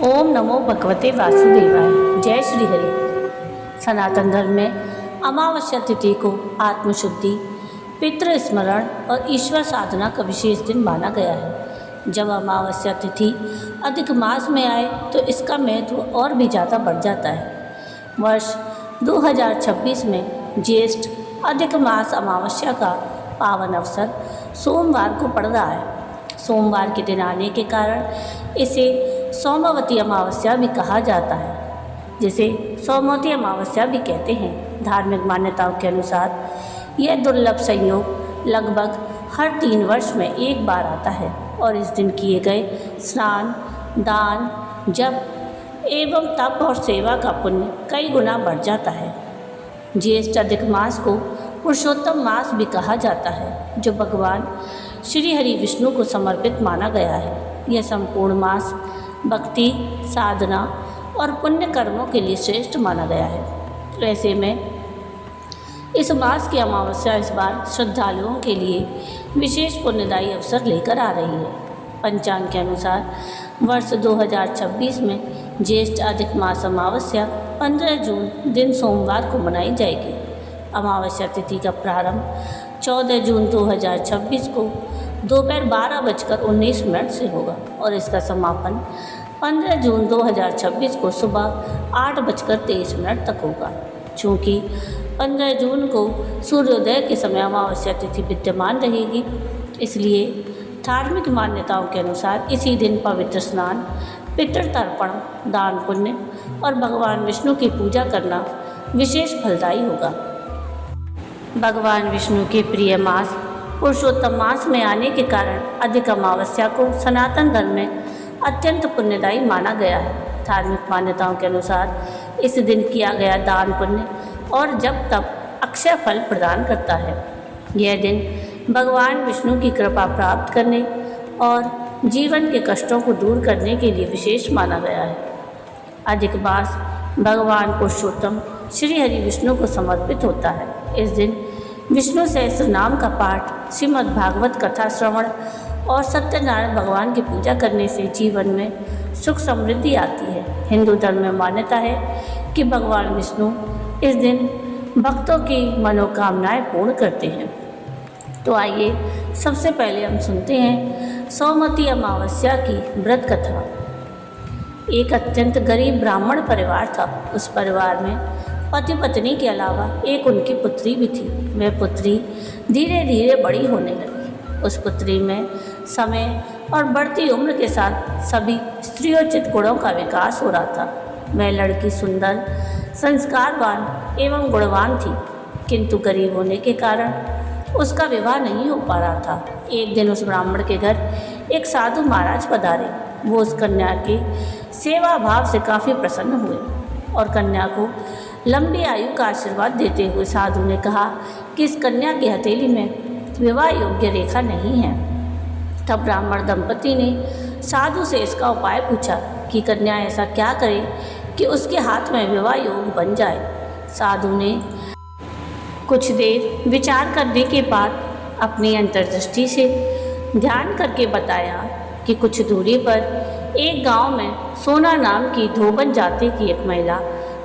ओम नमो भगवते वासुदेवाय। जय श्री हरि। सनातन धर्म में अमावस्या तिथि को आत्मशुद्धि, पितृ स्मरण और ईश्वर साधना का विशेष दिन माना गया है। जब अमावस्या तिथि अधिक मास में आए तो इसका महत्व और भी ज़्यादा बढ़ जाता है। वर्ष 2026 में ज्येष्ठ अधिक मास अमावस्या का पावन अवसर सोमवार को पड़ रहा है। सोमवार के दिन आने के कारण इसे सोमवती अमावस्या भी कहा जाता है, जिसे सोमवती अमावस्या भी कहते हैं। धार्मिक मान्यताओं के अनुसार यह दुर्लभ संयोग लगभग हर 3 वर्ष में एक बार आता है और इस दिन किए गए स्नान, दान, जप एवं तप और सेवा का पुण्य कई गुना बढ़ जाता है। ज्येष्ठ अधिक मास को पुरुषोत्तम मास भी कहा जाता है, जो भगवान श्री हरि विष्णु को समर्पित माना गया है। यह संपूर्ण मास भक्ति, साधना और पुण्य कर्मों के लिए श्रेष्ठ माना गया है। ऐसे में इस मास की अमावस्या इस बार श्रद्धालुओं के लिए विशेष पुण्यदायी अवसर लेकर आ रही है। पंचांग के अनुसार वर्ष 2026 में ज्येष्ठ अधिक मास अमावस्या 15 जून दिन सोमवार को मनाई जाएगी। अमावस्या तिथि का प्रारंभ 14 जून 2026 को दोपहर 12:19 से होगा और इसका समापन 15 जून 2026 को सुबह 8:23 तक होगा। चूँकि 15 जून को सूर्योदय के समय अमावस्या तिथि विद्यमान रहेगी, इसलिए धार्मिक मान्यताओं के अनुसार इसी दिन पवित्र स्नान, पितृतर्पण, दान पुण्य और भगवान विष्णु की पूजा करना विशेष फलदायी होगा। भगवान विष्णु के प्रिय मास पुरुषोत्तम मास में आने के कारण अधिक अमावस्या को सनातन धर्म में अत्यंत पुण्यदायी माना गया है। धार्मिक मान्यताओं के अनुसार इस दिन किया गया दान पुण्य और जप तप अक्षय फल प्रदान करता है। यह दिन भगवान विष्णु की कृपा प्राप्त करने और जीवन के कष्टों को दूर करने के लिए विशेष माना गया है। अधिक मास भगवान पुरुषोत्तम श्री हरि विष्णु को समर्पित होता है। इस दिन विष्णु सहस्त्र नाम का पाठ, श्रीमद् भागवत कथा श्रवण और सत्यनारायण भगवान की पूजा करने से जीवन में सुख समृद्धि आती है। हिंदू धर्म में मान्यता है कि भगवान विष्णु इस दिन भक्तों की मनोकामनाएं पूर्ण करते हैं। तो आइए सबसे पहले हम सुनते हैं सोमवती अमावस्या की व्रत कथा। एक अत्यंत गरीब ब्राह्मण परिवार था। उस परिवार में पति पत्नी के अलावा एक उनकी पुत्री भी थी। वह पुत्री धीरे धीरे बड़ी होने लगी। उस पुत्री में समय और बढ़ती उम्र के साथ सभी स्त्रियोचित गुणों का विकास हो रहा था। वह लड़की सुंदर, संस्कारवान एवं गुणवान थी, किंतु गरीब होने के कारण उसका विवाह नहीं हो पा रहा था। एक दिन उस ब्राह्मण के घर एक साधु महाराज पधारे। वो उस कन्या के सेवा भाव से काफ़ी प्रसन्न हुए और कन्या को लंबी आयु का आशीर्वाद देते हुए साधु ने कहा कि इस कन्या की हथेली में विवाह योग्य रेखा नहीं है। तब ब्राह्मण दंपति ने साधु से इसका उपाय पूछा कि कन्या ऐसा क्या करे कि उसके हाथ में विवाह योग बन जाए। साधु ने कुछ देर विचार करने के बाद अपनी अंतर्दृष्टि से ध्यान करके बताया कि कुछ दूरी पर एक गांव में सोना नाम की धोबन जाति की एक महिला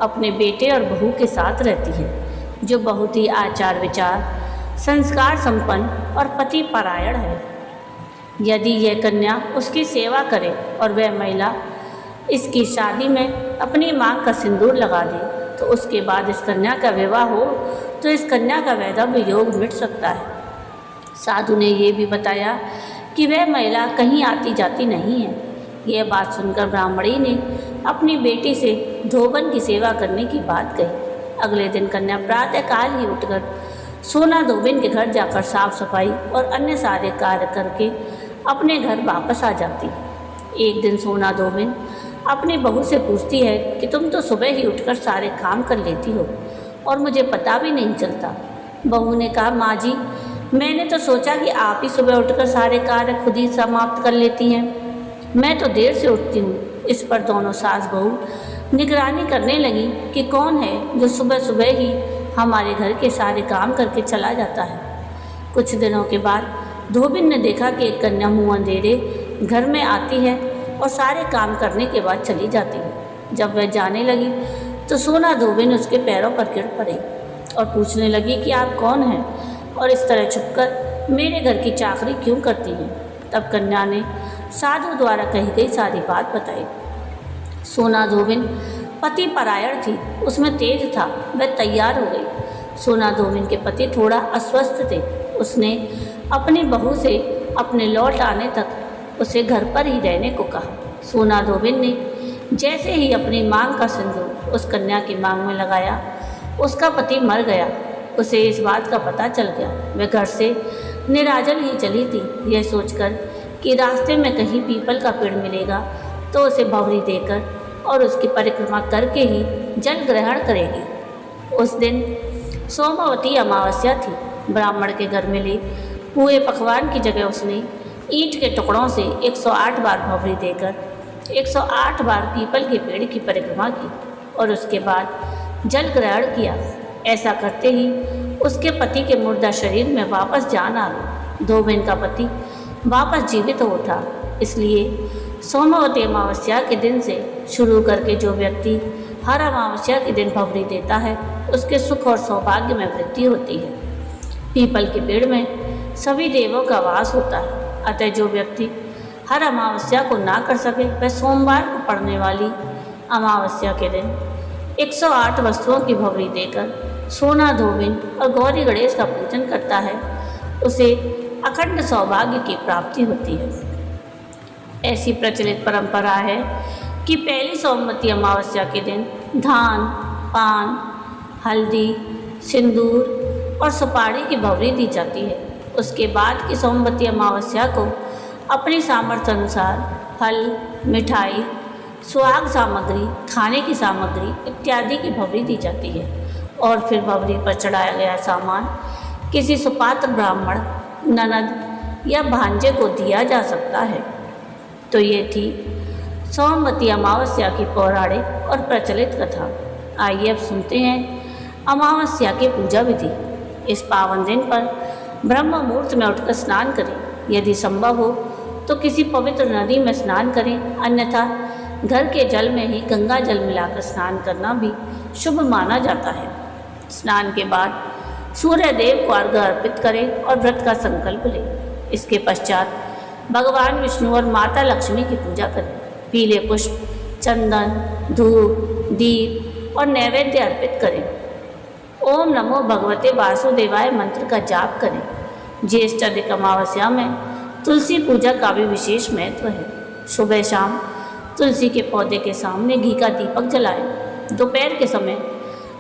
अपने बेटे और बहू के साथ रहती है, जो बहुत ही आचार विचार, संस्कार संपन्न और पति परायण है। यदि यह कन्या उसकी सेवा करे और वह महिला इसकी शादी में अपनी मांग का सिंदूर लगा दे, तो उसके बाद इस कन्या का विवाह हो तो इस कन्या का वैधव्य योग मिट सकता है। साधु ने यह भी बताया कि वह महिला कहीं आती जाती नहीं है। यह बात सुनकर ब्राह्मणी ने अपनी बेटी से धोबन की सेवा करने की बात कही। अगले दिन कन्या प्रातःकाल ही उठकर सोना धोबन के घर जाकर साफ सफाई और अन्य सारे कार्य करके अपने घर वापस आ जाती। एक दिन सोना धोबन अपनी बहू से पूछती है कि तुम तो सुबह ही उठकर सारे काम कर लेती हो और मुझे पता भी नहीं चलता। बहू ने कहा, माँ जी, मैंने तो सोचा कि आप ही सुबह उठकर सारे कार्य खुद ही समाप्त कर लेती हैं। मैं तो देर से उठती हूँ। इस पर दोनों सास बहू निगरानी करने लगी कि कौन है जो सुबह सुबह ही हमारे घर के सारे काम करके चला जाता है। कुछ दिनों के बाद धोबिन ने देखा कि एक कन्या मुँह अंधेरे घर में आती है और सारे काम करने के बाद चली जाती है। जब वह जाने लगी तो सोना धोबिन उसके पैरों पर गिर पड़ी और पूछने लगी कि आप कौन हैं और इस तरह छुपकर मेरे घर की चाकरी क्यों करती हैं। तब कन्या ने साधु द्वारा कही गई सारी बात बताई। सोना धोबिन पति परायण थी, उसमें तेज था, वह तैयार हो गई। सोना धोबिन के पति थोड़ा अस्वस्थ थे। उसने अपनी बहू से अपने लौट आने तक उसे घर पर ही रहने को कहा। सोना धोबिन ने जैसे ही अपनी मांग का सिंदूर उस कन्या की मांग में लगाया, उसका पति मर गया। उसे इस बात का पता चल गया। वह घर से निराजल ही चली थी, यह सोचकर कि रास्ते में कहीं पीपल का पेड़ मिलेगा तो उसे भंवरी देकर और उसकी परिक्रमा करके ही जल ग्रहण करेगी। उस दिन सोमवती अमावस्या थी। ब्राह्मण के घर मिले पूरे पकवान की जगह उसने ईंट के टुकड़ों से 108 बार भंवरी देकर 108 बार पीपल के पेड़ की परिक्रमा की और उसके बाद जल ग्रहण किया। ऐसा करते ही उसके पति के मुर्दा शरीर में वापस जान आ गई। धोबिन का पति वापस जीवित हो उठा। इसलिए सोमवती अमावस्या के दिन से शुरू करके जो व्यक्ति हर अमावस्या के दिन भंवरी देता है, उसके सुख और सौभाग्य में वृद्धि होती है। पीपल के पेड़ में सभी देवों का वास होता है। अतः जो व्यक्ति हर अमावस्या को ना कर सके, वह सोमवार को पड़ने वाली अमावस्या के दिन 108 वस्तुओं की भंवरी देकर सोना धोबिन और गौरी गणेश का पूजन करता है, उसे अखंड सौभाग्य की प्राप्ति होती है। ऐसी प्रचलित परंपरा है कि पहली सोमवती अमावस्या के दिन धान, पान, हल्दी, सिंदूर और सुपारी की भंवरी दी जाती है। उसके बाद की सोमवती अमावस्या को अपनी सामर्थ्य अनुसार फल, मिठाई, सुहाग सामग्री, खाने की सामग्री इत्यादि की भंवरी दी जाती है और फिर भंवरी पर चढ़ाया गया सामान किसी सुपात्र ब्राह्मण, ननद या भांजे को दिया जा सकता है। तो ये थी सोमवती अमावस्या की पौराणिक और प्रचलित कथा। आइए अब सुनते हैं अमावस्या की पूजा विधि। इस पावन दिन पर ब्रह्म मुहूर्त में उठकर स्नान करें। यदि संभव हो तो किसी पवित्र नदी में स्नान करें, अन्यथा घर के जल में ही गंगा जल मिलाकर स्नान करना भी शुभ माना जाता है। स्नान के बाद सूर्य देव को अर्घ्य अर्पित करें और व्रत का संकल्प लें। इसके पश्चात भगवान विष्णु और माता लक्ष्मी की पूजा करें। पीले पुष्प, चंदन, धूप, दीप और नैवेद्य अर्पित करें। ओम नमो भगवते वासुदेवाय मंत्र का जाप करें। ज्येष्ठ अधिक अमावस्या में तुलसी पूजा का भी विशेष महत्व है। सुबह शाम तुलसी के पौधे के सामने घी का दीपक जलाएं। दोपहर के समय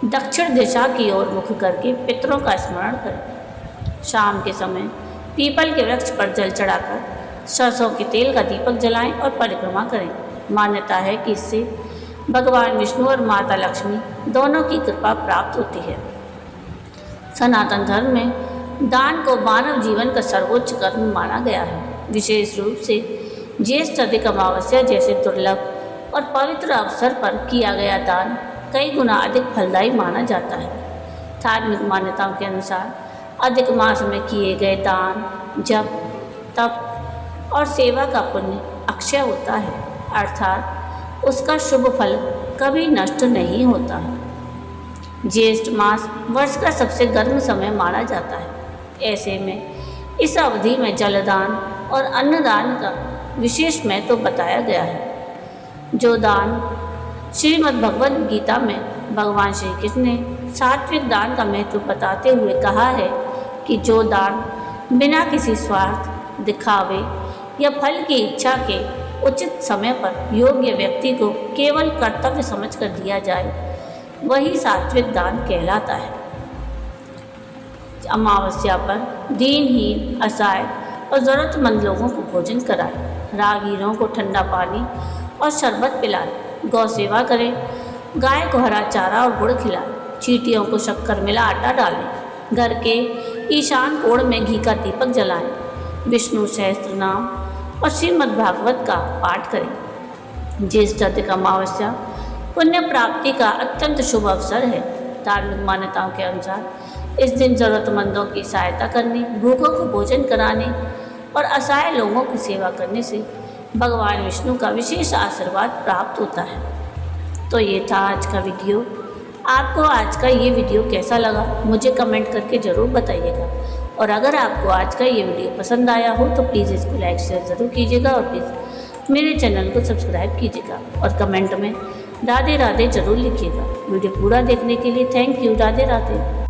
दक्षिण दिशा की ओर मुख करके पितरों का स्मरण करें। शाम के समय पीपल के वृक्ष पर जल चढ़ाकर सरसों के तेल का दीपक जलाएं और परिक्रमा करें। मान्यता है कि इससे भगवान विष्णु और माता लक्ष्मी दोनों की कृपा प्राप्त होती है। सनातन धर्म में दान को मानव जीवन का सर्वोच्च कर्म माना गया है। विशेष रूप से ज्येष्ठ अधिक अमावस्या जैसे दुर्लभ और पवित्र अवसर पर किया गया दान कई गुना अधिक फलदायी माना जाता है। धार्मिक मान्यताओं के अनुसार अधिक मास में किए गए दान, जप, तप और सेवा का पुण्य अक्षय होता है, अर्थात उसका शुभ फल कभी नष्ट नहीं होता है। ज्येष्ठ मास वर्ष का सबसे गर्म समय माना जाता है। ऐसे में इस अवधि में जलदान और अन्नदान का विशेष महत्व बताया गया है। जो दान श्रीमद् भगवद गीता में भगवान श्री कृष्ण ने सात्विक दान का महत्व बताते हुए कहा है कि जो दान बिना किसी स्वार्थ, दिखावे या फल की इच्छा के उचित समय पर योग्य व्यक्ति को केवल कर्तव्य समझकर दिया जाए, वही सात्विक दान कहलाता है। अमावस्या पर दीनहीन, असहाय और ज़रूरतमंद लोगों को भोजन कराएं, राहगीरों को ठंडा पानी और शरबत पिलाएं, गौ सेवा करें, गाय को हरा चारा और गुड़ खिलाएं, चींटियों को शक्कर मिला आटा डालें, घर के ईशान कोण में घी का दीपक जलाएं, विष्णु सहस्त्र नाम और श्रीमद् भागवत का पाठ करें। ज्येष्ठ अधिक अमावस्या पुण्य प्राप्ति का अत्यंत शुभ अवसर है। धार्मिक मान्यताओं के अनुसार इस दिन ज़रूरतमंदों की सहायता करने, भूखों को भोजन कराने और असहाय लोगों की सेवा करने से भगवान विष्णु का विशेष आशीर्वाद प्राप्त होता है। तो ये था आज का वीडियो। आपको आज का ये वीडियो कैसा लगा मुझे कमेंट करके ज़रूर बताइएगा। और अगर आपको आज का ये वीडियो पसंद आया हो तो प्लीज़ इसको लाइक शेयर ज़रूर कीजिएगा और प्लीज़ मेरे चैनल को सब्सक्राइब कीजिएगा और कमेंट में राधे राधे ज़रूर लिखिएगा। वीडियो पूरा देखने के लिए थैंक यू। राधे राधे।